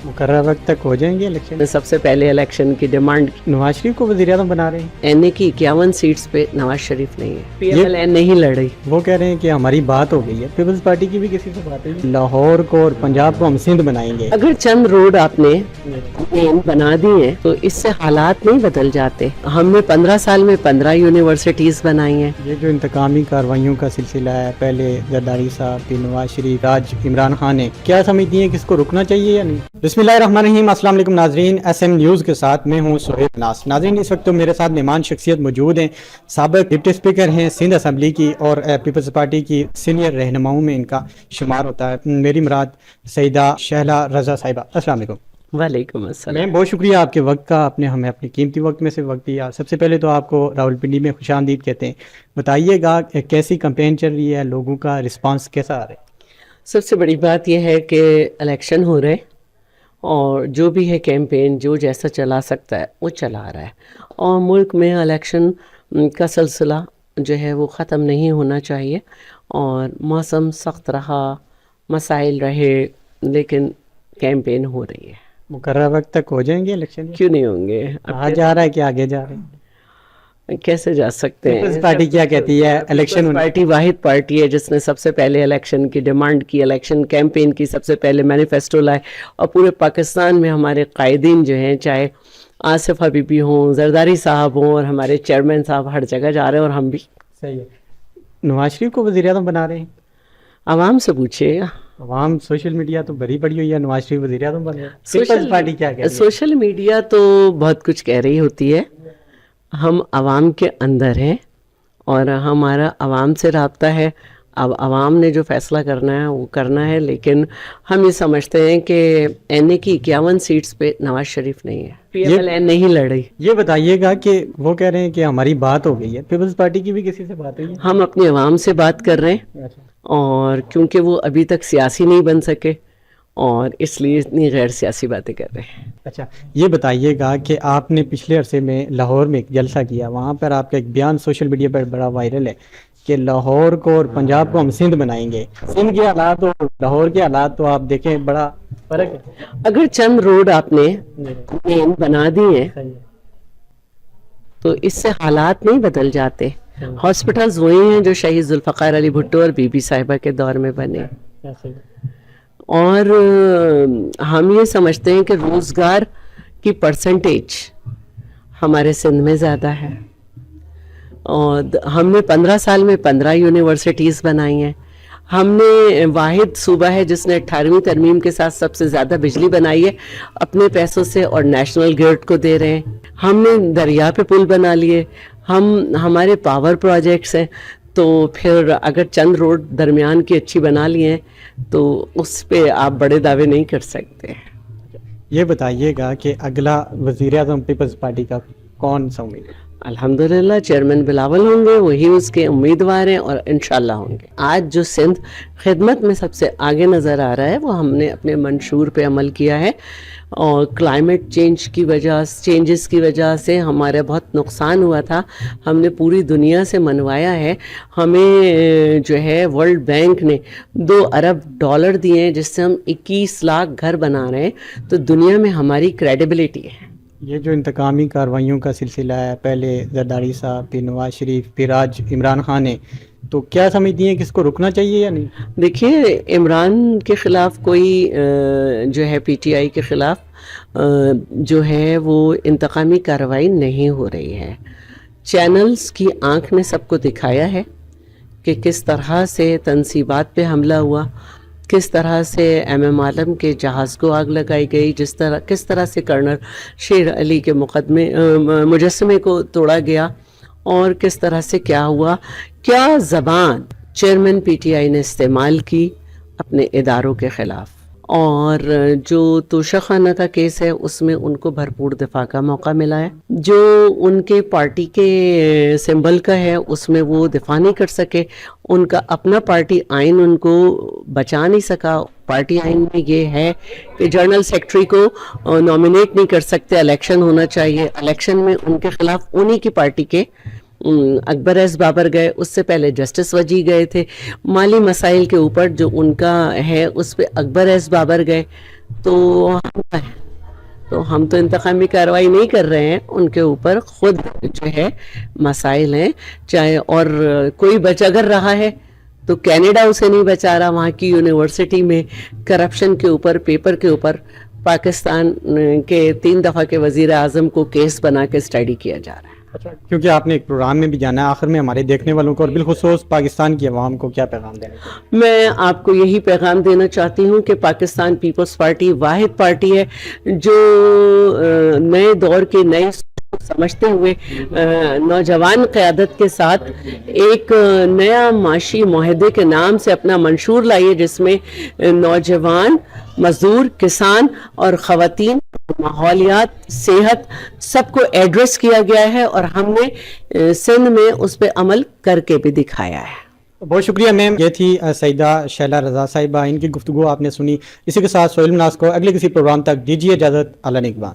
मुकर्रर वक्त तक हो जाएंगे इलेक्शन। सबसे पहले इलेक्शन की डिमांड नवाज शरीफ को वज़ीर आज़म बना रहे हैं। एनए की 51 सीट्स पे नवाज शरीफ नहीं है, पीएमएल नहीं लड़ रही। वो कह रहे हैं कि हमारी बात हो गई है, पीपल्स पार्टी की भी किसी से बात हुई है। लाहौर को और पंजाब को हम सिंध बनाएंगे। अगर चंद रोड आपने बना दी है तो इससे हालात नहीं बदल जाते। हमने 15 साल में 15 यूनिवर्सिटीज बनाई हैं। ये जो इंतकामी कार्रवाइयों का सिलसिला है, पहले जरदारी साहब फिर नवाज शरीफ आज इमरान खान ने, क्या समझती हैं कि इसको रुकना चाहिए या नहीं? बिस्मिल्लाहिर्रहमानिर्रहीम, अस्सलाम वालेकुम नाजरीन, SM न्यूज़ के साथ मैं हूँ सुहेब नास। नाजरीन, इस वक्त तो मेरे साथ मेहमान शख्सियत मौजूद हैं। साबिक डिप्टी स्पीकर हैं सिंध असम्बली की और पीपल्स पार्टी की सीनियर रहनुमाओं में इनका शुमार होता है। मेरी मुराद सईदा शहला रजा साहिबा। अस्सलाम वालेकुम। वालेकुम अस्सलाम। मैम, बहुत शुक्रिया आपके वक्त का, आपने हमें अपने कीमती वक्त में से वक्त दिया। सबसे पहले तो आपको रावलपिंडी में खुशामदीद कहते हैं। बताइएगा कैसी कैंपेन चल रही है, लोगों का रिस्पांस कैसा आ रहा है? सबसे बड़ी बात यह है कि इलेक्शन हो रहे और जो भी है कैंपेन जो जैसा चला सकता है वो चला रहा है, और मुल्क में इलेक्शन का सिलसिला जो है वो ख़त्म नहीं होना चाहिए। और मौसम सख्त रहा, मसाइल रहे, लेकिन कैंपेन हो रही है। मुकर्रर वक्त तक हो जाएंगे इलेक्शन? क्यों नहीं होंगे? कहा जा रहा है कि आगे जा रहे हैं। कैसे जा सकते हैं? पीपल्स पार्टी क्या कहती है? इलेक्शन पार्टी वाहिद पार्टी है जिसने सबसे पहले इलेक्शन की डिमांड की, इलेक्शन कैंपेन की, सबसे पहले मैनिफेस्टो लाए, और पूरे पाकिस्तान में हमारे कायदीन जो हैं, चाहे आसिफ हबीबी हों, जरदारी साहब हों, और हमारे चेयरमैन साहब हर जगह जा रहे हैं, और हम भी। सही है। नवाज शरीफ को वज़ीर आज़म बना रहे हैं। आवाम से पूछिएगा। आवाम सोशल मीडिया तो भरी पड़ी हुई है, नवाज शरीफ वज़ीर आज़म बन रहे हैं। पीपल्स पार्टी क्या कह रही है? सोशल मीडिया तो बहुत कुछ कह रही होती है। हम आवाम के अंदर हैं और हमारा आवाम से रब्ता है। अब आवाम ने जो फैसला करना है वो करना है, लेकिन हम ये समझते हैं कि एनए की 51 सीट्स पे नवाज शरीफ नहीं है, पीएमएल नहीं लड़ रही। ये बताइएगा कि वो कह रहे हैं कि हमारी बात हो गई है, पीपल्स पार्टी की भी किसी से बात हुई है? हम अपनी आवाम से बात कर रहे हैं, अच्छा। और क्योंकि वो अभी तक सियासी नहीं बन सके और इसलिए इतनी गैर सियासी बातें कर रहे हैं। अच्छा, ये बताइएगा कि आपने पिछले अरसे में लाहौर में एक जलसा किया, वहाँ पर आपका एक बयान सोशल मीडिया पर बड़ा वायरल है कि लाहौर को और पंजाब को हम सिंध बनाएंगे। सिंध के हालात और लाहौर के हालात तो आप देखें, बड़ा फर्क है। अगर चंद रोड आपने बना दी है तो इससे हालात नहीं बदल जाते। हॉस्पिटल्स वही हैं जो शहीद जुल्फ़िकार अली भुट्टो और बीबी साहिबा के दौर में बने, और हम ये समझते हैं कि रोज़गार की परसेंटेज हमारे सिंध में ज़्यादा है, और हमने 15 साल में 15 यूनिवर्सिटीज़ बनाई हैं। हमने वाहिद सूबा है जिसने 18वीं तरमीम के साथ सबसे ज़्यादा बिजली बनाई है अपने पैसों से, और नेशनल ग्रिड को दे रहे हैं। हमने दरिया पे पुल बना लिए, हमारे पावर प्रोजेक्ट्स हैं। तो फिर अगर चंद रोड दरमियान की अच्छी बना लिए हैं तो उस पे आप बड़े दावे नहीं कर सकते। ये बताइएगा कि अगला वज़ीर आज़म पीपल्स पार्टी का कौन सा उम्मीदवार? अल्हम्दुलिल्लाह चेयरमैन बिलावल होंगे, वही उसके उम्मीदवार हैं, और इंशाल्लाह होंगे। आज जो सिंध खिदमत में सबसे आगे नज़र आ रहा है वो हमने अपने मंशूर पे अमल किया है, और क्लाइमेट चेंजेस की वजह से हमारा बहुत नुकसान हुआ था। हमने पूरी दुनिया से मनवाया है। हमें जो है वर्ल्ड बैंक ने $2 अरब दिए हैं जिससे हम 21 लाख घर बना रहे हैं। तो दुनिया में हमारी क्रेडिबिलिटी है। ये जो इंतकामी कार्रवाइयों का सिलसिला है, पहले जरदारी साहब फिर नवाज शरीफ फिर आज इमरान खान ने, तो क्या समझती हैं कि इसको रुकना चाहिए या नहीं? देखिए, इमरान के ख़िलाफ़ कोई जो है PTI के ख़िलाफ़ जो है वो इंतकामी कार्रवाई नहीं हो रही है। चैनल्स की आंख ने सबको दिखाया है कि किस तरह से तनसीबात पे हमला हुआ, किस तरह से MM आलम के जहाज़ को आग लगाई गई, किस तरह से कर्नल शेर अली के मुजस्समे को तोड़ा गया, और किस तरह से क्या हुआ, क्या ज़बान चेयरमैन PTI ने इस्तेमाल की अपने इदारों के ख़िलाफ़। और जो तोशाखाना का केस है उसमें उनको भरपूर दिफा का मौका मिला है। जो उनके पार्टी के सिंबल का है उसमें वो दिफा नहीं कर सके, उनका अपना पार्टी आइन उनको बचा नहीं सका। पार्टी आइन में ये है कि जनरल सेक्रेटरी को नॉमिनेट नहीं कर सकते, इलेक्शन होना चाहिए। इलेक्शन में उनके खिलाफ उन्हीं की पार्टी के अकबर एस बाबर गए, उससे पहले जस्टिस वजी गए थे। माली मसाइल के ऊपर जो उनका है उस पे अकबर एस बाबर गए। तो हम ہم تو انتقامی کارروائی نہیں کر رہے ہیں، ان کے اوپر خود جو ہے مسائل ہیں، چاہے اور کوئی اگر رہا ہے تو کینیڈا اسے نہیں بچا رہا، وہاں کی یونیورسٹی میں کرپشن کے اوپر، پیپر کے اوپر پاکستان کے 3 دفعہ کے وزیر اعظم کو کیس بنا کے اسٹڈی کیا جا رہا ہے۔ اچھا، کیونکہ آپ نے ایک پروگرام میں بھی جانا ہے، آخر میں ہمارے دیکھنے والوں کو اور بالخصوص پاکستان کی عوام کو کیا پیغام دینا چاہیے؟ میں آپ کو یہی پیغام دینا چاہتی ہوں کہ پاکستان پیپلز پارٹی واحد پارٹی ہے جو نئے دور کے نئے سمجھتے ہوئے نوجوان قیادت کے ساتھ ایک نیا معاشی معاہدے کے نام سے اپنا منشور لائی ہے، جس میں نوجوان، مزدور، کسان اور خواتین، ماحولیات، صحت سب کو ایڈریس کیا گیا ہے، اور ہم نے سندھ میں اس پہ عمل کر کے بھی دکھایا ہے۔ بہت شکریہ میم، یہ تھی سیدہ شیلا رضا صاحبہ، ان کی گفتگو آپ نے سنی۔ اسی کے ساتھ سہیل مناس کو اگلے کسی پروگرام تک دیجیے اجازت، اللہ نگہبان۔